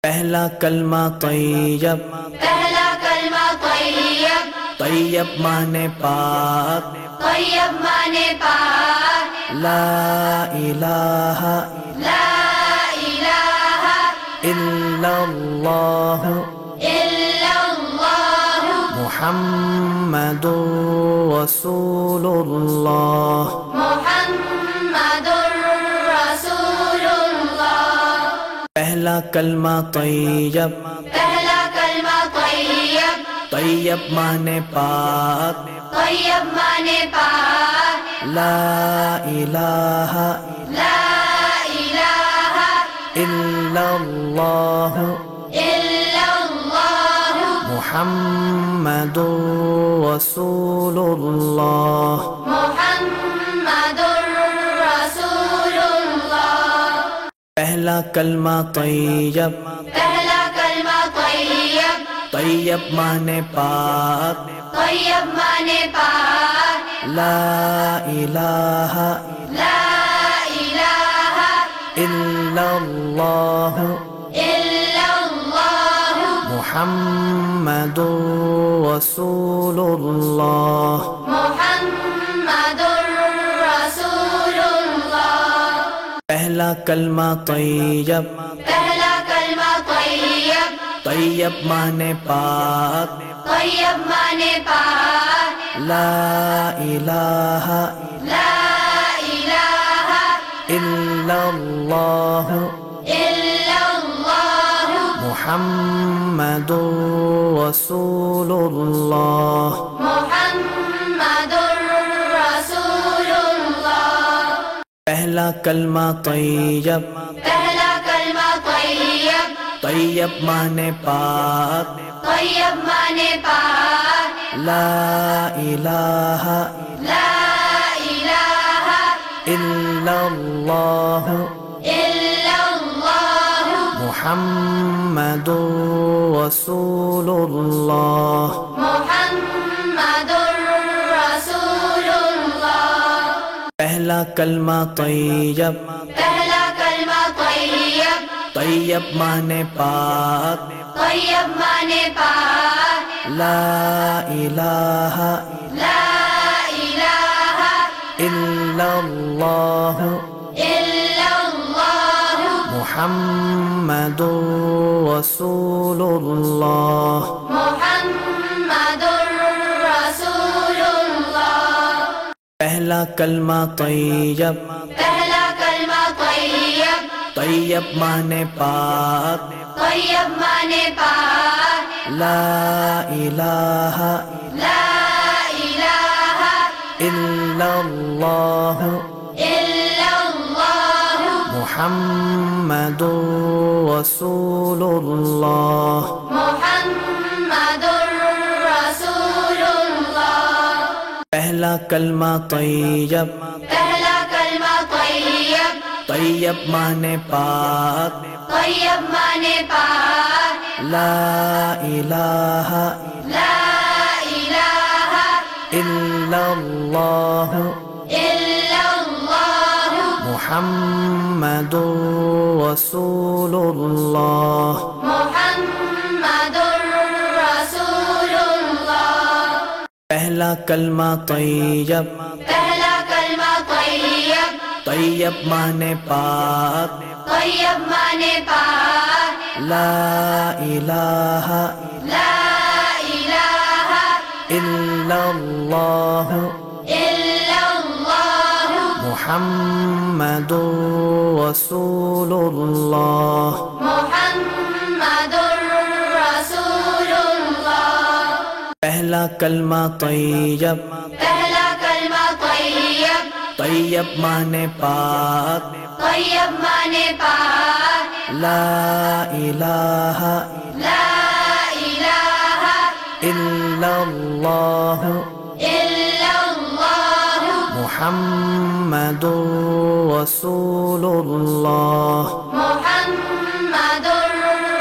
پہلا کلمہ طیب، پہلا کلمہ طیب، طیب مانے پاک، طیب مانے پاک، لا الہ لا الہ الا اللہ الا اللہ محمد رسول اللہ۔ محمد رسول اللہ۔ پہلا کلمہ طیب، پہلا کلمہ طیب، طیب مانے پاک، طیب مانے پاک، لا الہ لا الہ الا اللہ الا اللہ محمد رسول اللہ۔ محمد رسول اللہ۔ پہلا کلمہ طیب، پہلا کلمہ طیب، طیب مانے پاک، طیب مانے پاک، لا الہ لا الہ الا اللہ الا اللہ محمد رسول اللہ۔ محمد رسول اللہ۔ پہلا کلمہ طیب، پہلا کلمہ طیب، طیب مانے پاک، طیب مانے پاک، لا الہ لا الہ الا اللہ الا اللہ محمد رسول اللہ۔ محمد رسول اللہ۔ پہلا کلمہ طیب، پہلا کلمہ طیب، طیب مانے پاک، طیب مانے پاک، لا الہ لا الہ الا اللہ الا اللہ محمد رسول اللہ۔ محمد رسول اللہ۔ پہلا کلمہ طیب، پہلا کلمہ طیب، طیب مانے پاک، طیب مانے پاک، لا الہ لا الہ الا اللہ الا اللہ محمد رسول اللہ۔ محمد رسول اللہ۔ پہلا کلمہ طیب، پہلا کلمہ طیب، طیب مانے پاک، طیب مانے پاک، لا الہ لا الہ الا اللہ الا اللہ محمد رسول اللہ۔ محمد رسول اللہ۔ پہلا کلمہ طیب، پہلا کلمہ طیب، طیب مانے پاک، طیب مانے پاک، لا الہ لا الہ الا اللہ الا اللہ محمد رسول اللہ۔ محمد رسول اللہ۔ پہلا کلمہ طیب، پہلا کلمہ طیب، طیب مانے پاک، طیب مانے پاک، لا الہ لا الہ الا اللہ الا اللہ محمد رسول اللہ۔ محمد رسول اللہ۔ پہلا کلمہ طیب، پہلا کلمہ طیب، طیب مانے پاک، طیب مانے پاک، لا الہ لا الہ الا اللہ الا اللہ محمد رسول اللہ۔ محمد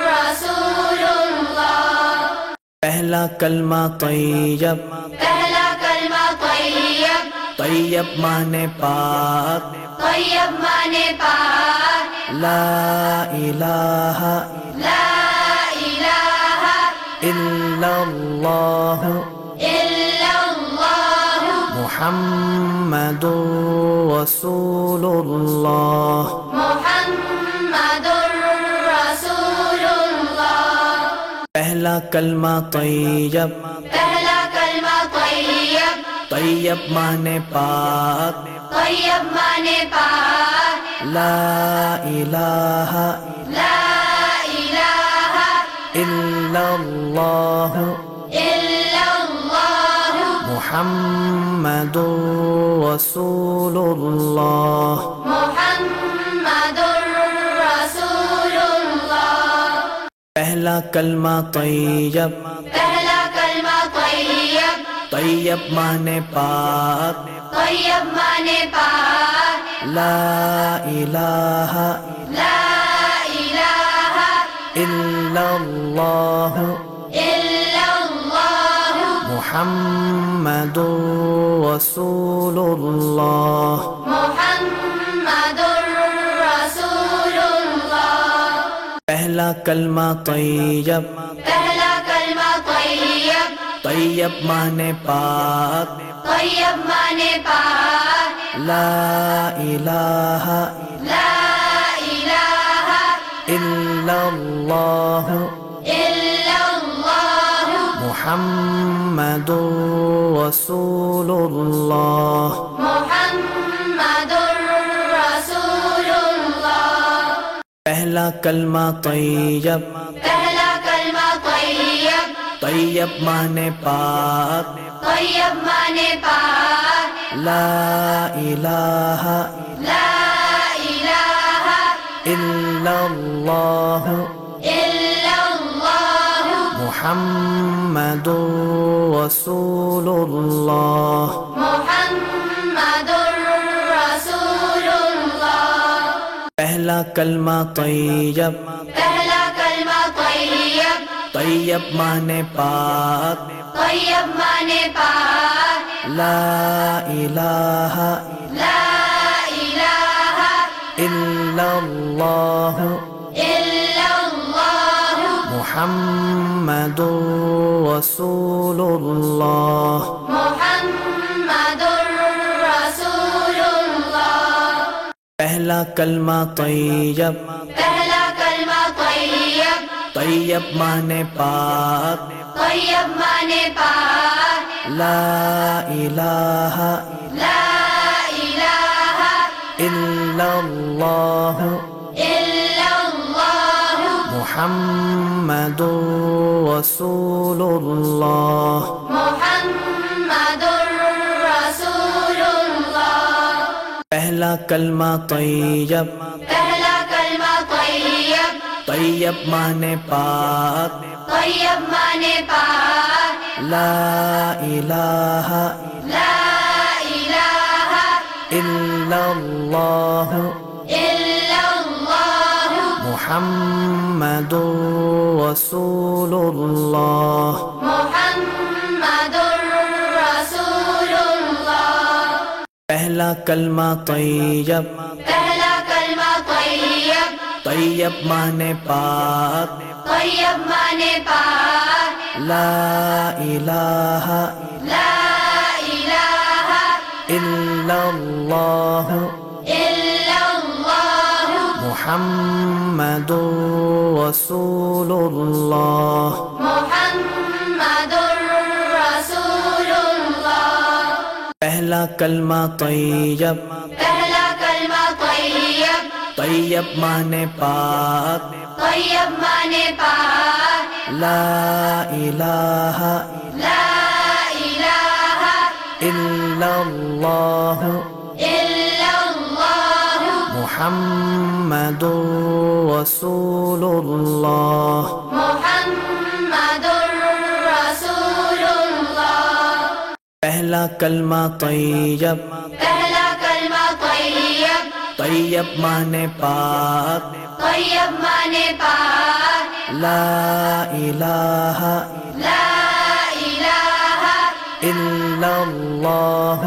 رسول اللہ۔ پہلا کلمہ طیب، پہلا کلمہ طیب، طیب مانے پاک، طیب مانے پاک، لا الہ لا الله إلا الله محمد رسول الله محمد رسول الله پہلا کلمہ طیب پہلا کلمہ طیب طیب مانے پاک طیب مانے پاک لا الہ لا الہ الا اللہ إلا الله محمد رسول اللہ محمد رسول الله پہلا کلمہ طیب پہلا کلمہ طیب طیب مانے پاک طیب مانے پاک لا الہ لا الہ الا اللہ إلا الله محمد رسول اللہ محمد رسول الله پہلا کلمہ طیب پہلا کلمہ طیب طیب مانے پاک طیب مانے پاک لا الہ لا الہ الا اللہ إلا الله محمد رسول اللہ محمد رسول الله پہلا کلمہ طیب پہلا کلمہ طیب طیب مانے پاک طیب مانے پاک لا الہ لا الہ الا اللہ إلا الله محمد رسول اللہ محمد رسول الله پہلا کلمہ طیب پہلا کلمہ طیب طیب مانے پاک طیب مانے پاک لا الہ لا الہ الا اللہ إلا الله محمد رسول اللہ محمد رسول الله پہلا کلمہ طیب پہلا کلمہ طیب طیب مانے پاک طیب مانے پاک لا الہ لا الہ الا اللہ إلا الله محمد رسول اللہ محمد رسول الله پہلا کلمہ طیب پہلا کلمہ طیب طیب مانے پاک طیب مانے پاک لا الہ لا الہ الا اللہ إلا الله محمد رسول اللہ محمد رسول الله پہلا کلمہ طیب پہلا کلمہ طیب طیب مانے پاک طیب مانے پاک لا الہ لا الہ الا اللہ إلا الله محمد رسول اللہ محمد رسول الله پہلا کلمہ طیب پہلا کلمہ طیب طیب مانے پاک طیب مانے پاک لا الہ لا الہ الا اللہ إلا الله محمد رسول اللہ محمد رسول الله پہلا کلمہ طیب پہلا کلمہ طیب طیب مانے پاک طیب مانے پاک لا الہ لا الہ الا اللہ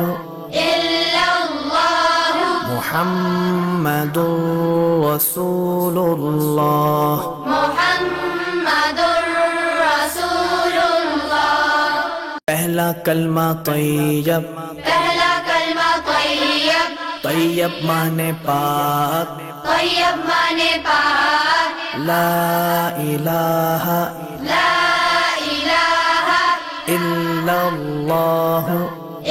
إلا الله محمد رسول اللہ محمد رسول الله پہلا کلمہ طیب، پہلا کلمہ طیب، طیب مانے پاک، طیب مانے پاک، لا الہ لا الہ الا اللہ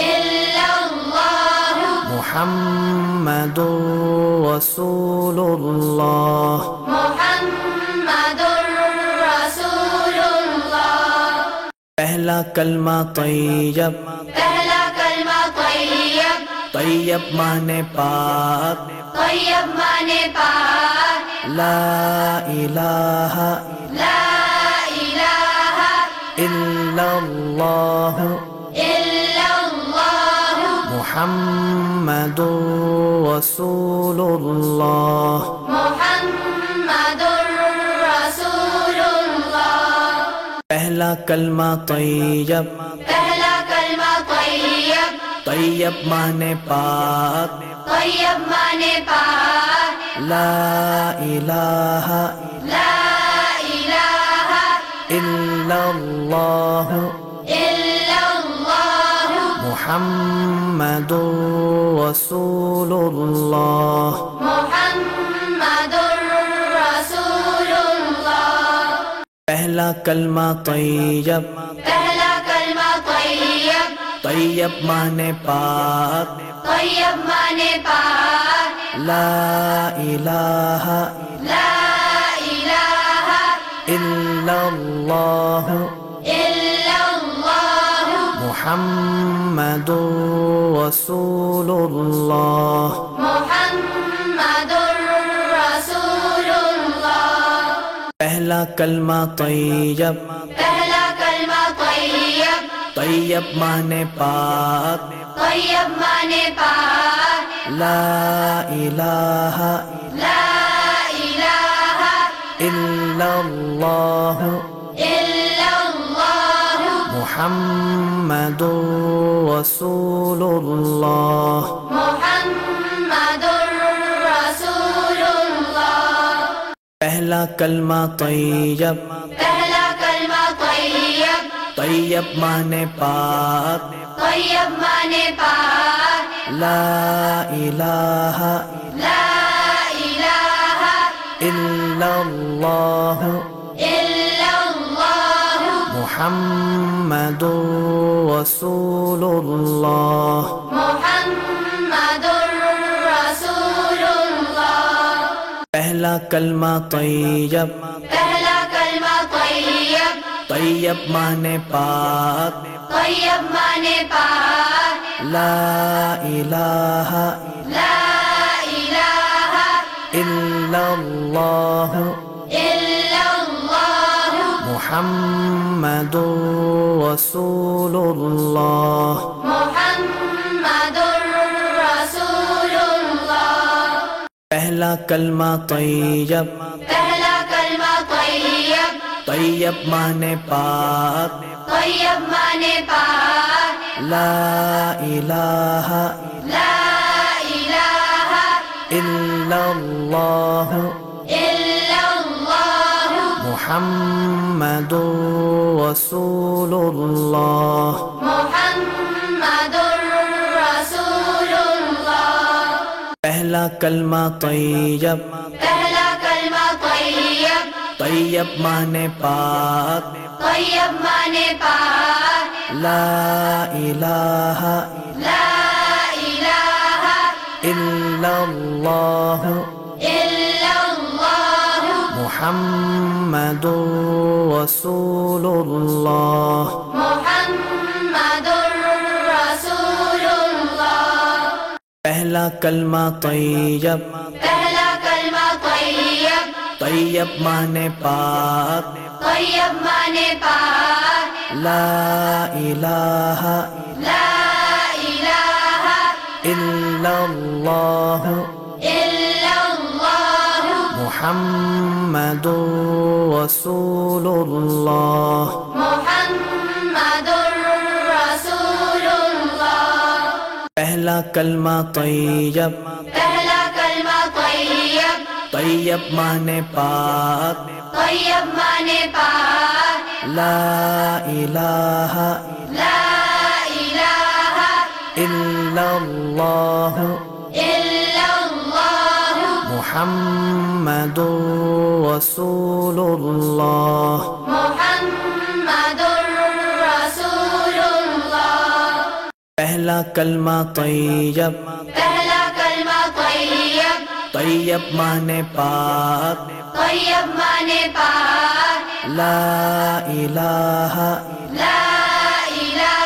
الا اللہ محمد رسول اللہ، محمد رسول اللہ۔ پہلا کلمہ طیب، پہلا کلمہ طیب، طیب مانے پاک، طیب مانے پاک، لا الہ لا الہ الا اللہ الا اللہ محمد رسول اللہ، محمد رسول اللہ۔ پہلا کلمہ طیب، پہلا کلمہ طیب، طیب مانے پاک، طیب مانے پاک، لا الہ لا الہ الا اللہ الا اللہ محمد رسول اللہ، محمد رسول اللہ۔ پہلا کلمہ طیب، پہلا کلمہ طیب، طیب مانے پاک، طیب مانے پاک، لا الہ لا الہ الا اللہ الا اللہ محمد رسول اللہ، محمد رسول اللہ۔ پہلا کلمہ طیب، پہلا کلمہ طیب، طیب مانے پاک، طیب مانے پاک، لا الہ لا الہ الا اللہ الا اللہ محمد رسول اللہ، محمد رسول اللہ۔ پہلا کلمہ طیب، پہلا کلمہ طیب، طیب مانے پاک، طیب مانے پاک، لا الہ لا الہ الا اللہ الا اللہ محمد رسول اللہ، محمد رسول اللہ۔ پہلا کلمہ طیب، پہلا کلمہ طیب، طیب مانے پاک، طیب مانے پاک، لا الہ لا الہ الا اللہ الا اللہ محمد رسول اللہ، محمد رسول اللہ۔ پہلا کلمہ طیب، پہلا کلمہ طیب، طیب مانے پاک، طیب مانے پاک، لا الہ لا الہ الا اللہ الا اللہ محمد رسول اللہ، محمد رسول اللہ۔ پہلا کلمہ طیب، پہلا کلمہ طیب، طیب مانے پاک، طیب مانے پاک، لا الہ لا الہ الا اللہ الا اللہ محمد رسول اللہ، محمد رسول اللہ۔ پہلا کلمہ طیب، پہلا کلمہ طیب، طیب مانے پاک، طیب مانے پاک، لا الہ لا الہ الا اللہ الا اللہ محمد رسول اللہ، محمد رسول اللہ۔ پہلا کلمہ طیب، پہلا کلمہ طیب، طیب مانے پاک، طیب مانے پاک، لا الہ لا إلا الله إلا الله محمد رسول الله محمد رسول الله پہلا کلمہ طیب پہلا کلمہ طیب طیب مانے پاک طیب مانے پاک لا الہ لا الہ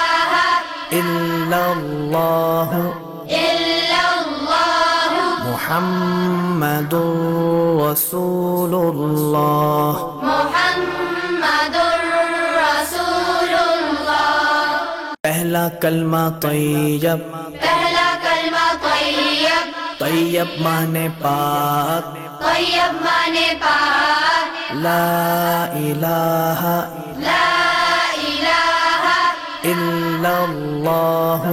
الا اللہ إلا الله محمد رسول اللہ محمد رسول الله پہلا کلمہ طیب پہلا کلمہ طیب طیب مانے پاک طیب مانے پاک لا الہ لا الہ الا اللہ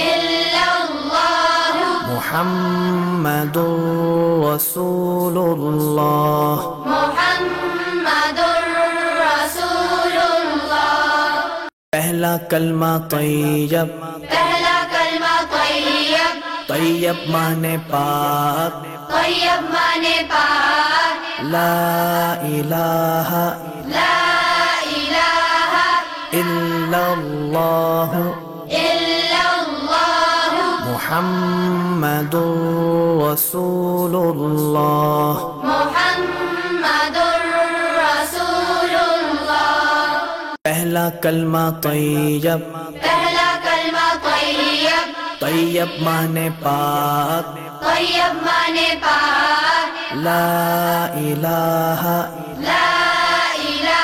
إلا الله محمد رسول اللہ محمد رسول الله پہلا کلمہ طیب پہلا کلمہ طیب طیب مانے پاک طیب مانے پاک لا الہ لا الہ الا اللہ إلا الله محمد رسول اللہ محمد رسول الله پہلا کلمہ طیب پہلا کلمہ طیب طیب مانے پاک طیب مانے پاک لا الہ لا الہ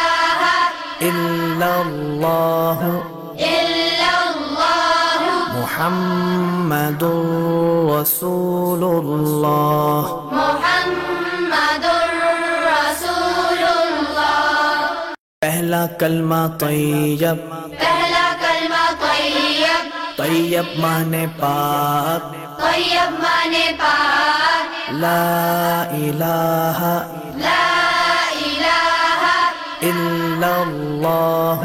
الا اللہ إلا الله محمد رسول اللہ محمد رسول الله پہلا کلمہ طیب پہلا کلمہ طیب طیب مانے پاک طیب مانے پاک لا الہ لا الہ الا اللہ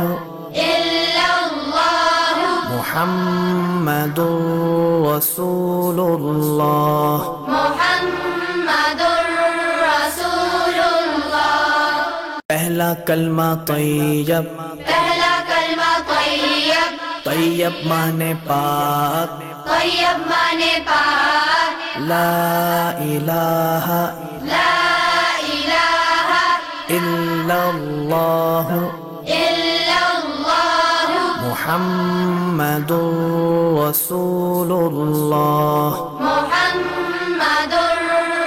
إلا الله محمد رسول اللہ محمد رسول الله پہلا کلمہ طیب پہلا کلمہ طیب طیب مانے پاک طیب مانے پاک لا الہ لا الہ الا اللہ إلا الله محمد رسول اللہ محمد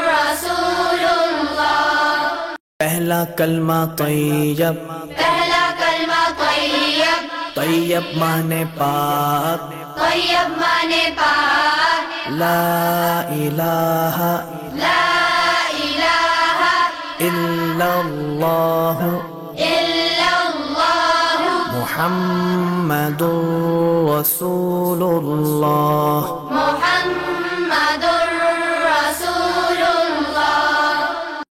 رسول الله پہلا کلمہ طیب پہلا کلمہ طیب طیب مانے پاک طیب مانے پاک لا الہ لا الہ الا اللہ إلا الله محمد رسول اللہ محمد رسول الله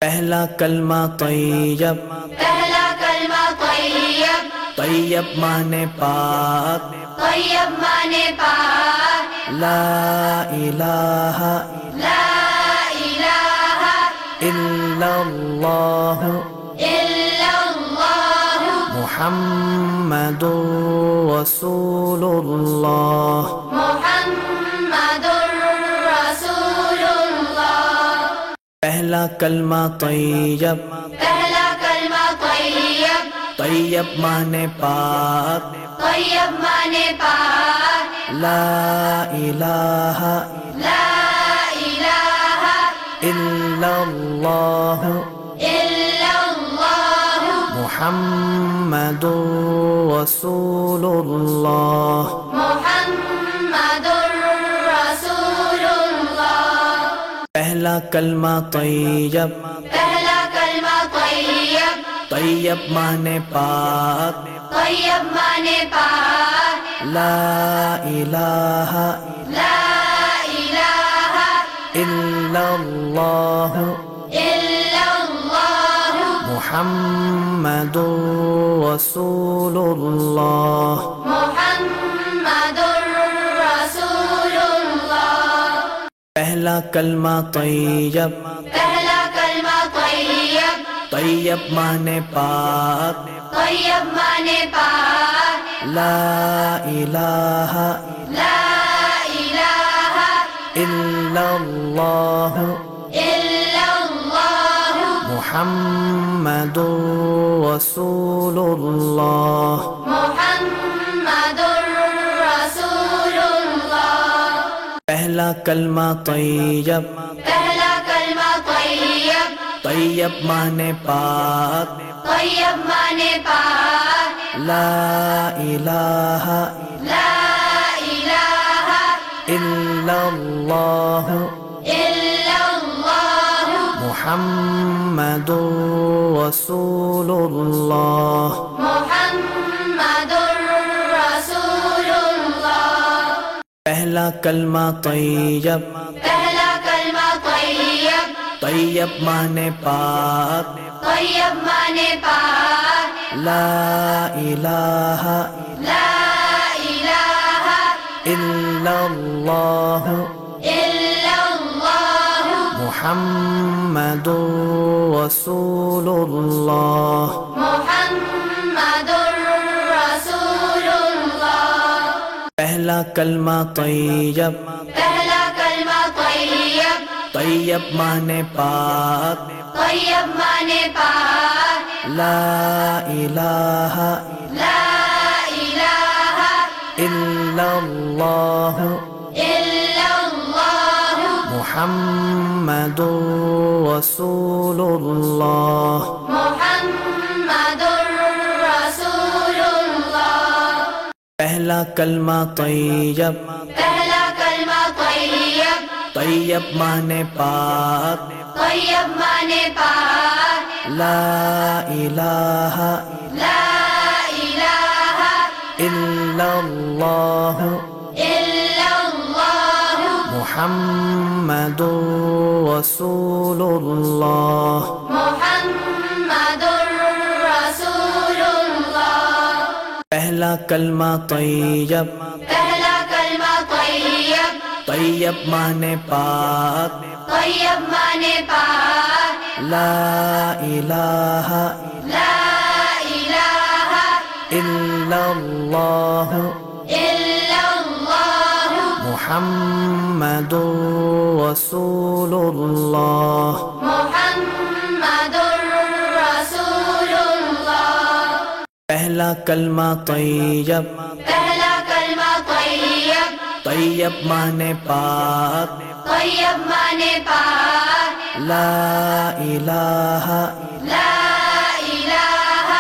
پہلا کلمہ طیب پہلا کلمہ طیب طیب مانے پاک طیب مانے پاک لا الہ لا الہ الا اللہ إلا الله محمد رسول اللہ محمد رسول الله پہلا کلمہ طیب پہلا کلمہ طیب طیب مانے پاک طیب مانے پاک لا الہ لا الہ الا اللہ إلا الله محمد رسول اللہ محمد رسول الله پہلا کلمہ طیب پہلا کلمہ طیب طیب مانے پاک طیب مانے پاک لا الہ لا الہ الا اللہ إلا الله محمد رسول اللہ محمد رسول پہلا کلمہ طیب، پہلا کلمہ طیب، طیب مانے پاک، طیب مانے پاک، لا الہ لا الہ الا اللہ الا اللہ محمد رسول اللہ۔ محمد رسول اللہ۔ پہلا کلمہ طیب، پہلا کلمہ طیب، طیب مانے پاک، طیب مانے پاک، لا الہ لا الہ الا اللہ الا اللہ محمد رسول اللہ۔ محمد رسول اللہ۔ پہلا کلمہ طیب، پہلا کلمہ طیب، طیب مانے پاک، طیب مانے پاک، لا الہ لا الہ الا اللہ الا اللہ محمد رسول اللہ۔ محمد رسول اللہ۔ پہلا کلمہ طیب، پہلا کلمہ طیب، طیب مانے پاک، طیب مانے پاک، لا الہ لا الہ الا اللہ الا اللہ محمد رسول اللہ۔ محمد رسول اللہ۔ پہلا کلمہ طیب، پہلا کلمہ طیب، طیب مانے پاک، طیب مانے پاک، لا الہ لا الہ الا اللہ الا اللہ محمد رسول اللہ۔ محمد رسول اللہ۔ پہلا کلمہ طیب، پہلا کلمہ طیب، طیب مانے پاک، طیب مانے پاک، لا الہ لا الہ الا اللہ الا اللہ محمد رسول اللہ۔ محمد رسول اللہ۔ پہلا کلمہ طیب، پہلا کلمہ طیب، طیب مانے پاک، طیب مانے پاک، لا الہ لا الہ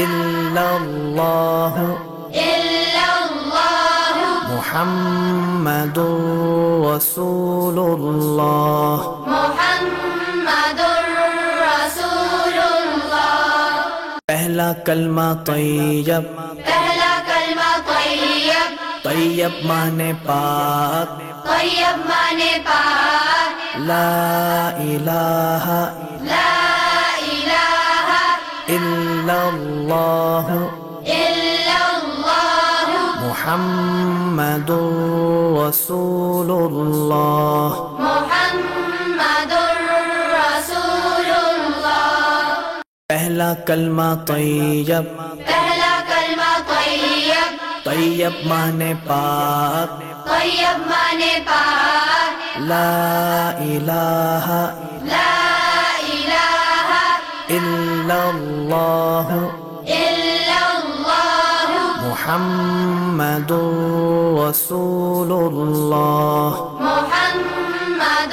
الا اللہ الا اللہ محمد رسول اللہ۔ محمد رسول اللہ۔ پہلا کلمہ طیب، پہلا کلمہ طیب، طیب مانے پاک، طیب مانے پاک، لا الہ لا الہ الا اللہ الا اللہ محمد رسول اللہ۔ محمد رسول اللہ۔ پہلا کلمہ طیب، پہلا کلمہ طیب، طیب مانے پاک، طیب مانے پاک، لا الہ لا الہ الا اللہ الا اللہ محمد رسول اللہ۔ محمد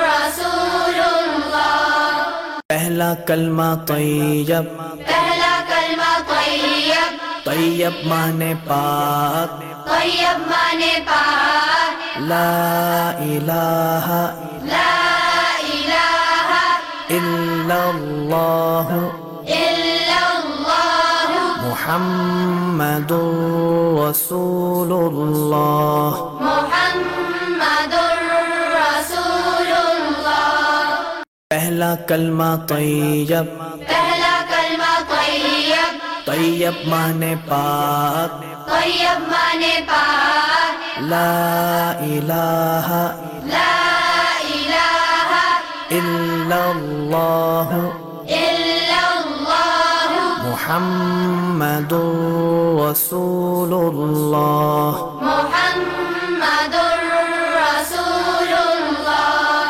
رسول اللہ۔ پہلا کلمہ طیب، پہلا کلمہ طیب، طیب مانے پاک، طیب مانے پاک، لا الہ لا الہ الا اللہ الا اللہ محمد رسول اللہ۔ محمد رسول اللہ۔ پہلا کلمہ طیب، پہلا کلمہ طیب، طیب مانے پاک، طیب مانے پاک، لا الہ لا إلا الله إلا الله محمد رسول الله محمد رسول الله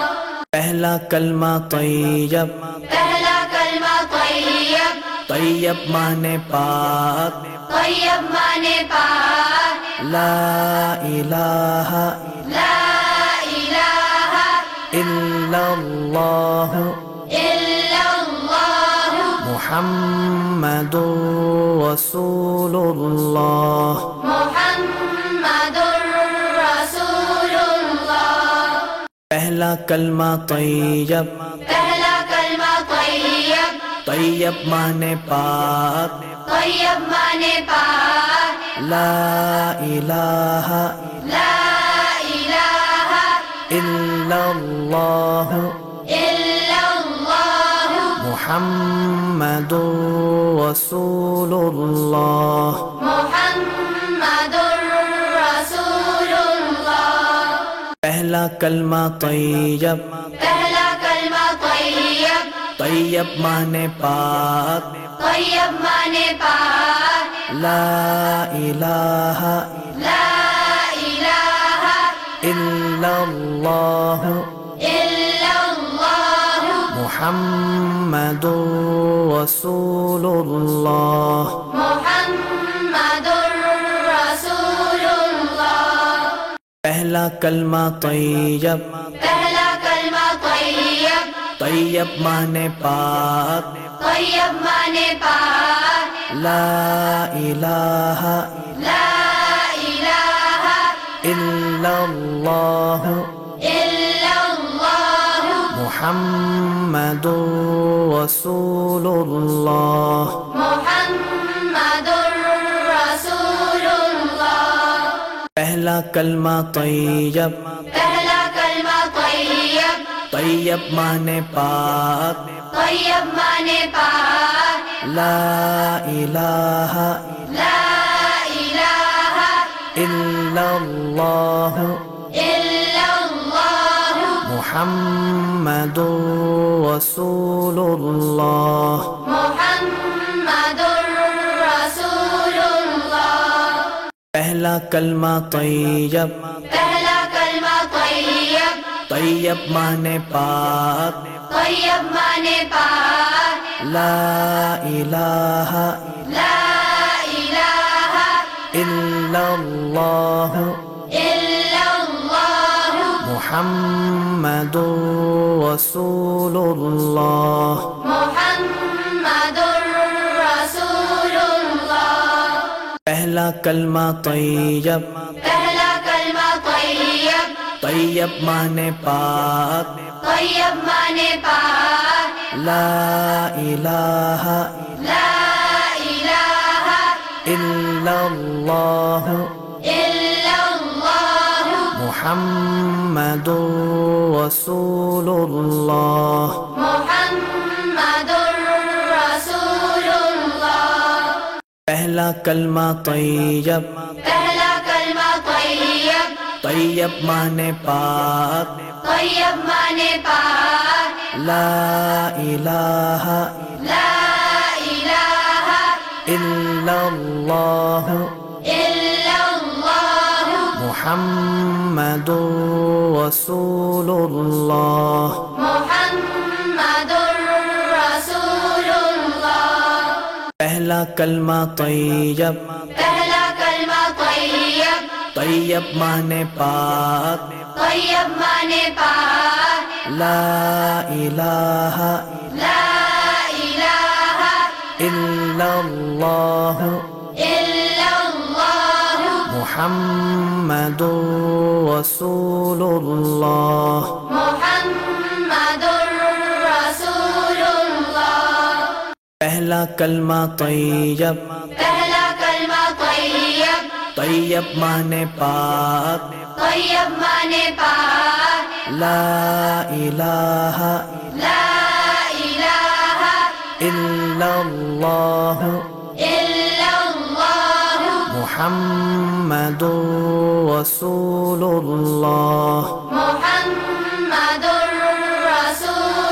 پہلا کلمہ طیب پہلا کلمہ طیب طیب مانے پاک طیب مانے پاک لا الہ لا الہ الا اللہ إلا الله محمد رسول اللہ محمد رسول الله پہلا کلمہ طیب پہلا کلمہ طیب طیب مانے پاک طیب مانے پاک لا الہ لا الہ الا اللہ إلا الله محمد رسول اللہ محمد رسول الله پہلا کلمہ طیب پہلا کلمہ طیب طیب مانے پاک طیب مانے پاک لا الہ لا الہ الا اللہ إلا الله محمد رسول اللہ محمد رسول الله پہلا کلمہ طیب پہلا کلمہ طیب طیب مانے پاک طیب مانے پاک لا الہ لا الہ الا اللہ إلا الله محمد رسول اللہ محمد رسول الله پہلا کلمہ طیب پہلا کلمہ طیب طیب مانے پاک طیب مانے پاک لا الہ لا الہ الا اللہ إلا الله محمد رسول اللہ محمد رسول الله پہلا کلمہ طیب پہلا کلمہ طیب طیب مانے پاک طیب مانے پاک لا الہ لا الہ الا اللہ إلا الله محمد رسول اللہ محمد رسول الله پہلا کلمہ طیب پہلا کلمہ طیب طیب مانے پاک طیب مانے پاک لا الہ لا الہ الا اللہ إلا الله محمد رسول اللہ محمد رسول الله پہلا کلمہ طیب پہلا کلمہ طیب طیب مانے پاک طیب مانے پاک لا الہ لا الہ الا اللہ إلا الله محمد رسول اللہ محمد رسول الله پہلا کلمہ طیب پہلا کلمہ طیب طیب مانے پاک طیب مانے پاک لا الہ لا الہ الا اللہ إلا الله محمد رسول اللہ محمد رسول الله پہلا کلمہ طیب پہلا کلمہ طیب طیب مانے پاک طیب مانے پاک لا الہ لا الہ الا اللہ إلا الله محمد رسول اللہ محمد رسول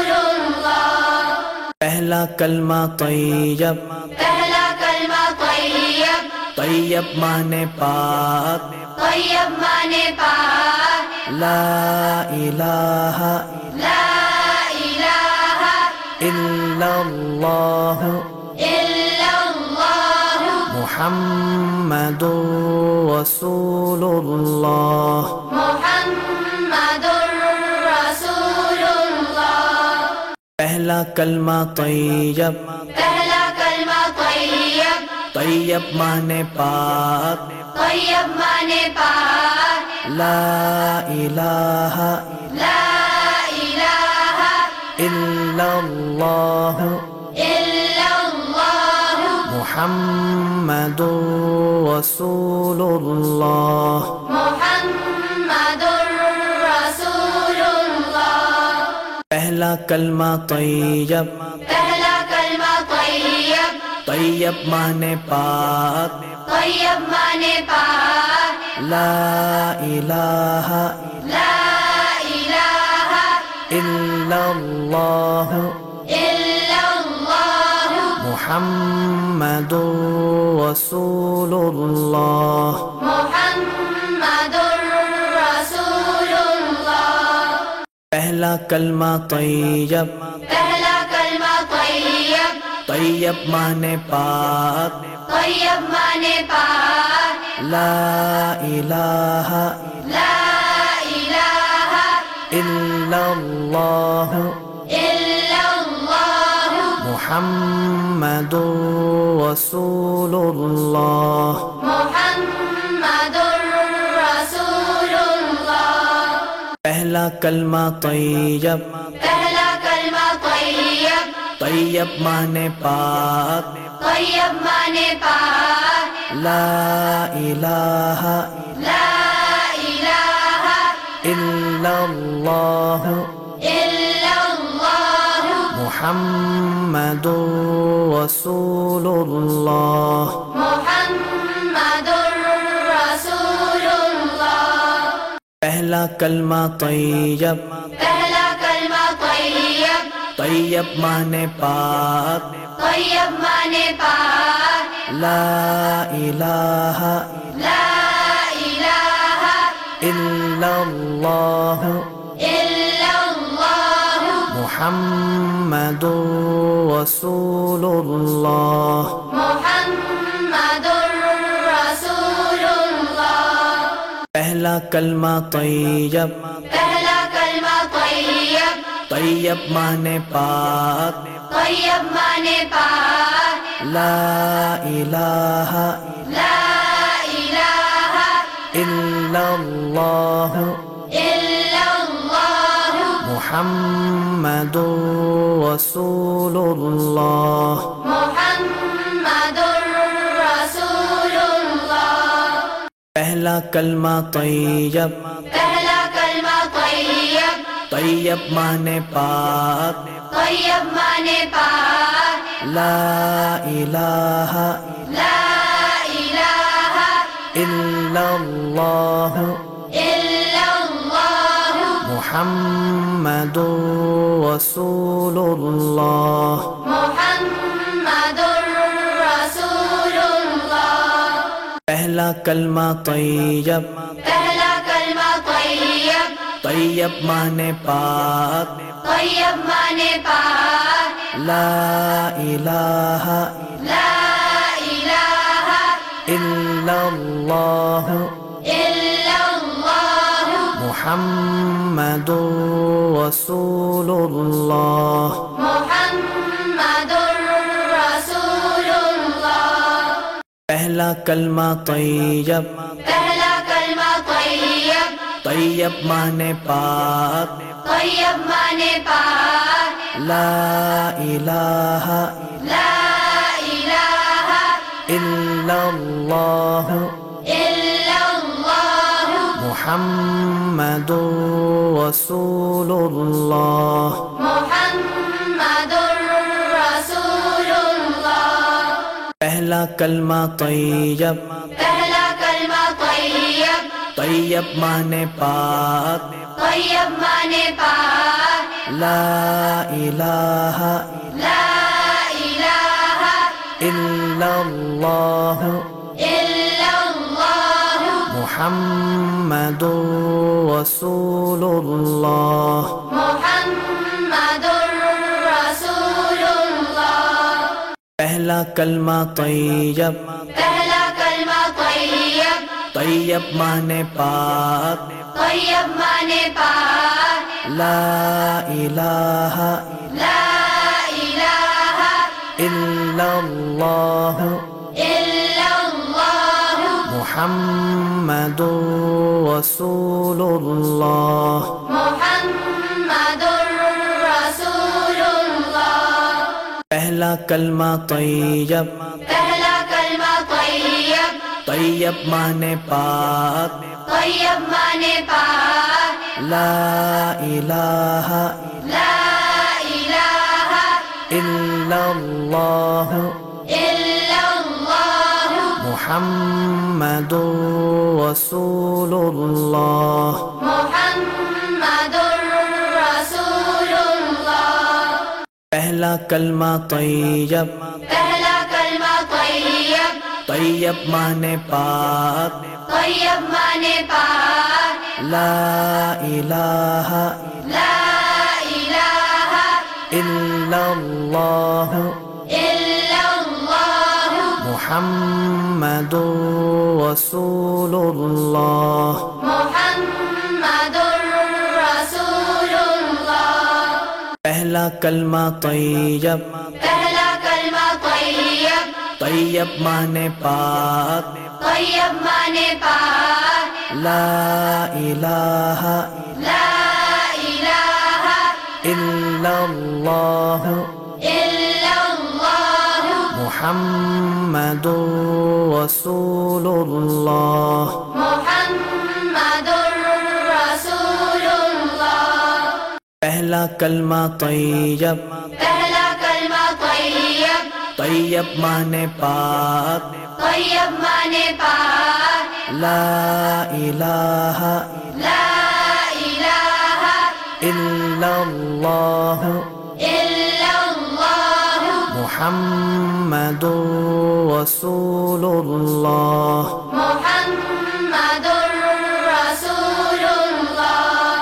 پہلا کلمہ طیب، پہلا کلمہ طیب، طیب مانے پاک، طیب مانے پاک، لا الہ لا الہ الا اللہ الا اللہ محمد رسول اللہ، محمد رسول اللہ۔ پہلا کلمہ طیب، پہلا کلمہ طیب، طیب مانے پاک، طیب مانے پاک، لا الہ لا الہ الا اللہ الا اللہ محمد رسول اللہ، محمد رسول اللہ۔ پہلا کلمہ طیب، پہلا کلمہ طیب، طیب مانے پاک، طیب مانے پاک، لا الہ لا الہ الا اللہ الا اللہ محمد رسول اللہ، محمد رسول اللہ۔ پہلا کلمہ طیب، پہلا کلمہ طیب، طیب مانے پاک، طیب مانے پاک، لا الہ لا الہ الا اللہ الا اللہ محمد رسول اللہ، محمد رسول اللہ۔ پہلا کلمہ طیب، پہلا کلمہ طیب، طیب مانے پاک، طیب مانے پاک، لا الہ لا الہ الا اللہ الا اللہ محمد رسول اللہ، محمد رسول اللہ۔ پہلا کلمہ طیب، پہلا کلمہ طیب، طیب مانے پاک، طیب مانے پاک، لا الہ لا الہ الا اللہ الا اللہ محمد رسول اللہ، محمد رسول اللہ۔ پہلا کلمہ طیب، پہلا کلمہ طیب، طیب مانے پاک، طیب مانے پاک، لا الہ لا الہ الا اللہ الا اللہ محمد رسول اللہ، محمد رسول اللہ۔ پہلا کلمہ طیب، پہلا کلمہ طیب، طیب مانے پاک، طیب مانے پاک، لا الہ لا الہ الا اللہ الا اللہ محمد رسول اللہ، محمد رسول اللہ۔ پہلا کلمہ طیب، پہلا کلمہ طیب، طیب مانے پاک، طیب مانے پاک، لا الہ لا الہ الا اللہ الا اللہ محمد رسول اللہ، محمد رسول اللہ۔ پہلا کلمہ طیب، پہلا کلمہ طیب، طیب مانے پاک، طیب مانے پاک، لا الہ لا الہ الا اللہ الا اللہ محمد رسول اللہ، محمد رسول اللہ۔ پہلا کلمہ طیب، پہلا کلمہ طیب، طیب مانے پاک، طیب مانے پاک، لا الہ لا إلا الله إلا الله محمد رسول الله محمد رسول الله پہلا کلمہ طیب پہلا کلمہ طیب طیب مانے پاک طیب مانے پاک لا الہ لا الہ الا اللہ إلا الله محمد رسول اللہ محمد رسول الله پہلا کلمہ طیب پہلا کلمہ طیب طیب مانے پاک طیب مانے پاک لا الہ لا الہ الا اللہ إلا الله محمد رسول اللہ محمد رسول الله پہلا کلمہ طیب پہلا کلمہ طیب طیب مانے پاک طیب مانے پاک لا الہ لا الہ الا اللہ إلا الله محمد رسول اللہ محمد رسول الله پہلا کلمہ طیب پہلا کلمہ طیب طیب مانے پاک طیب مانے پاک لا الہ لا الہ الا اللہ إلا الله محمد رسول اللہ محمد رسول الله پہلا کلمہ طیب پہلا کلمہ طیب طیب مانے پاک طیب مانے پاک لا الہ لا الہ الا اللہ إلا الله محمد رسول اللہ محمد رسول الله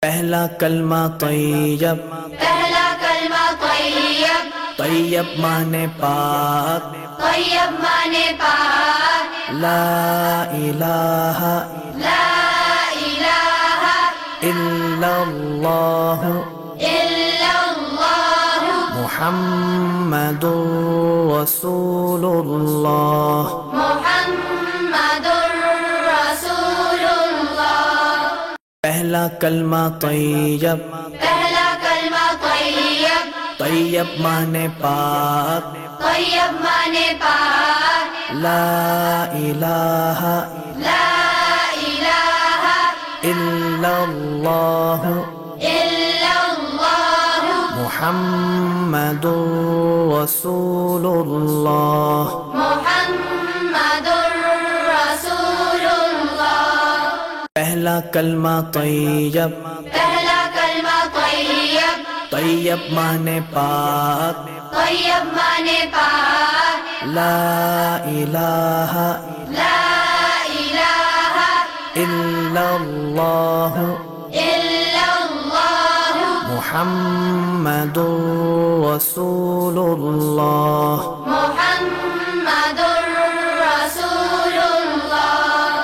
پہلا کلمہ طیب پہلا کلمہ طیب طیب مانے پاک طیب مانے پاک لا الہ لا الہ الا اللہ إلا الله محمد رسول اللہ محمد رسول الله پہلا کلمہ طیب پہلا کلمہ طیب طیب مانے پاک طیب مانے پاک لا الہ لا الہ الا اللہ إلا الله محمد رسول اللہ محمد رسول الله پہلا کلمہ طیب پہلا کلمہ طیب طیب مانے پاک طیب مانے پاک لا الہ لا الہ الا اللہ إلا الله محمد رسول اللہ محمد رسول الله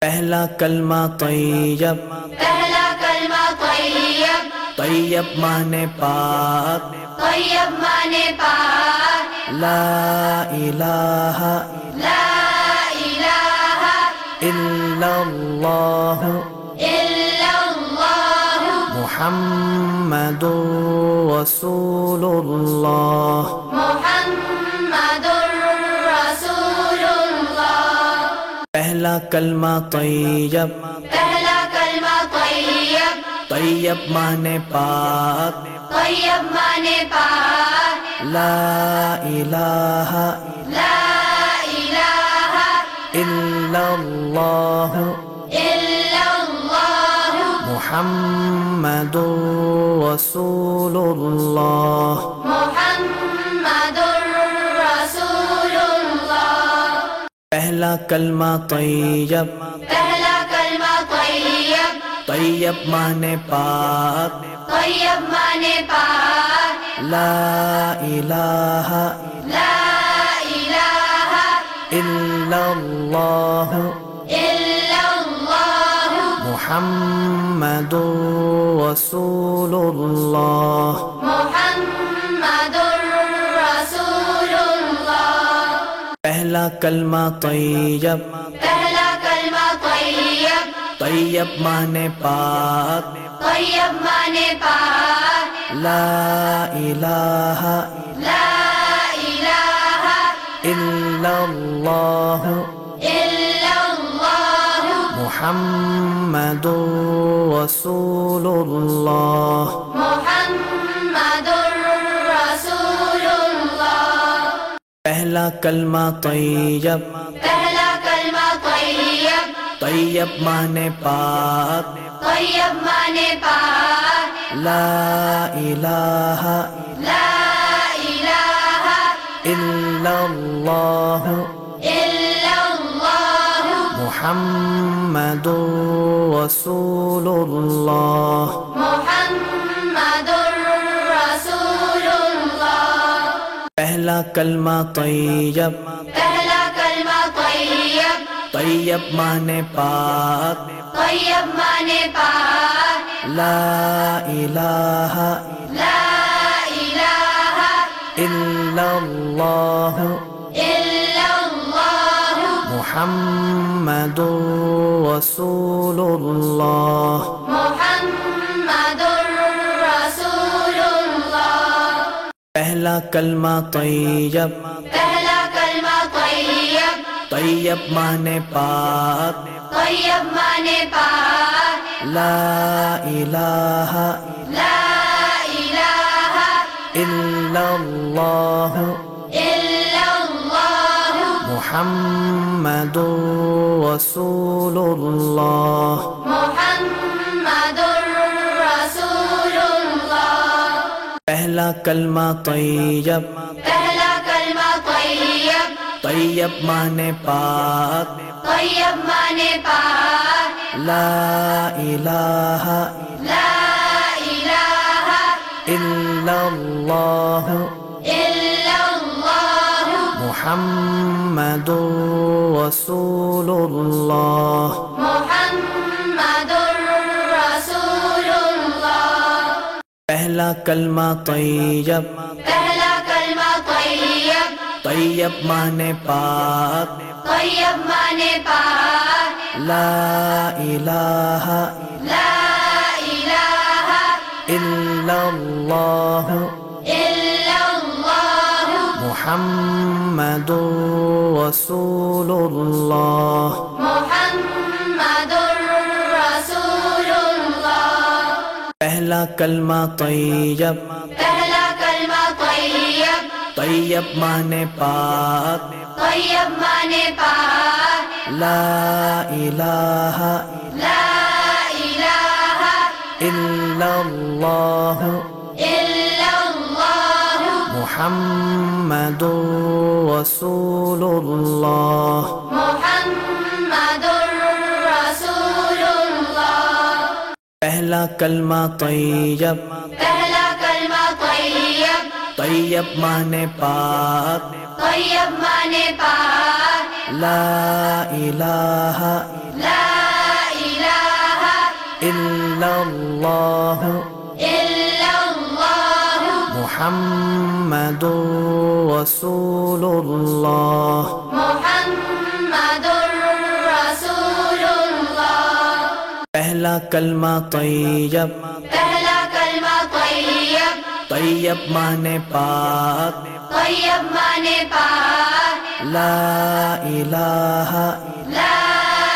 پہلا کلمہ طیب پہلا کلمہ طیب طیب مانے پاک طیب مانے پاک لا الہ لا الہ الا اللہ إلا الله محمد رسول اللہ محمد رسول الله پہلا کلمہ طیب پہلا کلمہ طیب طیب مانے پاک طیب مانے پاک لا الہ لا الہ الا اللہ إلا الله محمد رسول اللہ محمد رسول پہلا کلمہ طیب، پہلا کلمہ طیب، طیب مانے پاک، طیب مانے پاک، لا الہ لا الہ الا اللہ الا اللہ محمد رسول اللہ، محمد رسول اللہ۔ پہلا کلمہ طیب، پہلا کلمہ طیب، طیب مانے پاک، طیب مانے پاک، لا الہ لا الہ الا اللہ الا اللہ محمد رسول اللہ، محمد رسول اللہ۔ پہلا کلمہ طیب، پہلا کلمہ طیب، طیب مانے پاک، طیب مانے پاک، لا الہ لا الہ الا اللہ الا اللہ محمد رسول اللہ، محمد رسول اللہ۔ پہلا کلمہ طیب، پہلا کلمہ طیب، طیب مانے پاک، طیب مانے پاک، لا الہ لا الہ الا اللہ الا اللہ محمد رسول اللہ، محمد رسول اللہ۔ پہلا کلمہ طیب، پہلا کلمہ طیب، طیب مانے پاک، طیب مانے پاک، لا الہ لا الہ الا اللہ الا اللہ محمد رسول اللہ، محمد رسول اللہ۔ پہلا کلمہ طیب، پہلا کلمہ طیب، طیب مانے پاک، طیب مانے پاک، لا الہ لا الہ الا اللہ الا اللہ محمد رسول اللہ، محمد رسول اللہ۔ پہلا کلمہ طیب، پہلا کلمہ طیب، طیب مانے پاک، طیب مانے پاک، لا الہ لا الہ الا اللہ الا اللہ محمد رسول اللہ، محمد رسول اللہ۔ پہلا کلمہ طیب، پہلا کلمہ طیب، طیب مانے پاک، طیب مانے پاک، لا الہ لا الہ الا اللہ الا اللہ محمد رسول اللہ، محمد رسول اللہ۔ پہلا کلمہ طیب، پہلا کلمہ طیب، طیب مانے پاک، طیب مانے پاک، لا الہ لا الہ الا اللہ الا اللہ محمد رسول اللہ، محمد رسول اللہ۔ پہلا کلمہ طیب، پہلا کلمہ طیب، طیب مانے پاک، طیب مانے پاک، لا الہ لا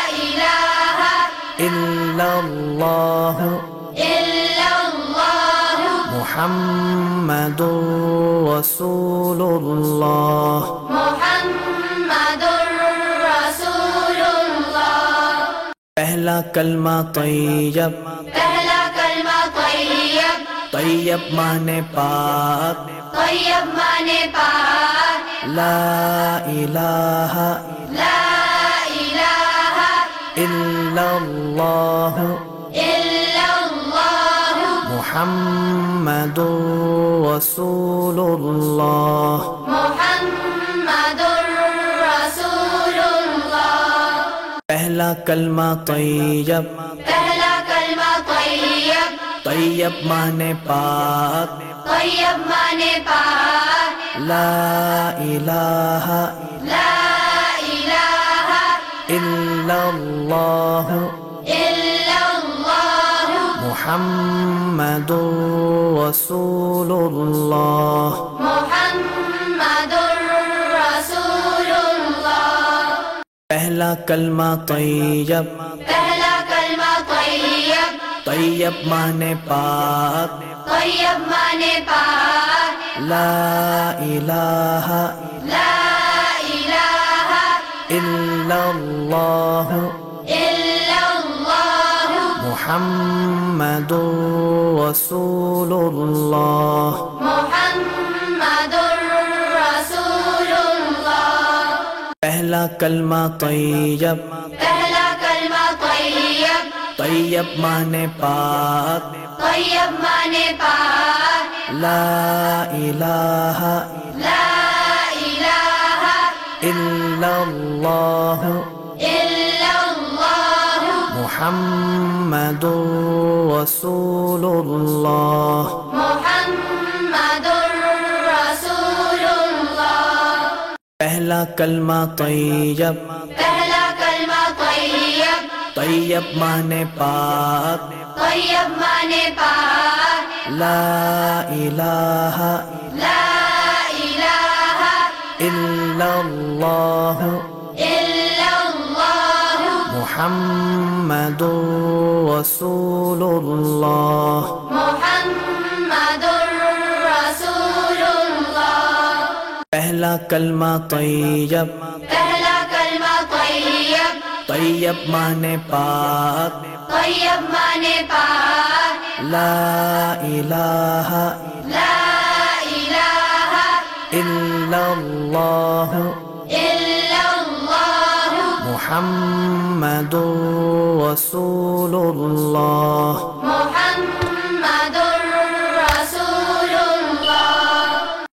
الہ الا اللہ الا اللہ محمد رسول اللہ، محمد رسول اللہ۔ پہلا کلمہ طیب، پہلا کلمہ طیب، طیب مانے پاک، طیب مانے پاک، لا الہ لا إلا الله إلا الله محمد رسول الله محمد رسول الله پہلا کلمہ طیب پہلا کلمہ طیب طیب مانے پاک طیب مانے پاک لا الہ لا الہ الا اللہ إلا الله محمد رسول اللہ محمد رسول الله پہلا کلمہ طیب پہلا کلمہ طیب طیب مانے پاک طیب مانے پاک لا الہ لا الہ الا اللہ إلا الله محمد رسول اللہ محمد رسول الله پہلا کلمہ طیب پہلا کلمہ طیب طیب مانے پاک طیب مانے پاک لا الہ لا الہ الا اللہ إلا الله محمد رسول اللہ محمد رسول الله پہلا کلمہ طیب پہلا کلمہ طیب طیب مانے پاک طیب مانے پاک لا الہ لا الہ الا اللہ إلا الله محمد رسول اللہ محمد رسول الله پہلا کلمہ طیب پہلا کلمہ طیب طیب مانے پاک طیب مانے پاک لا الہ لا الہ الا اللہ إلا الله محمد رسول اللہ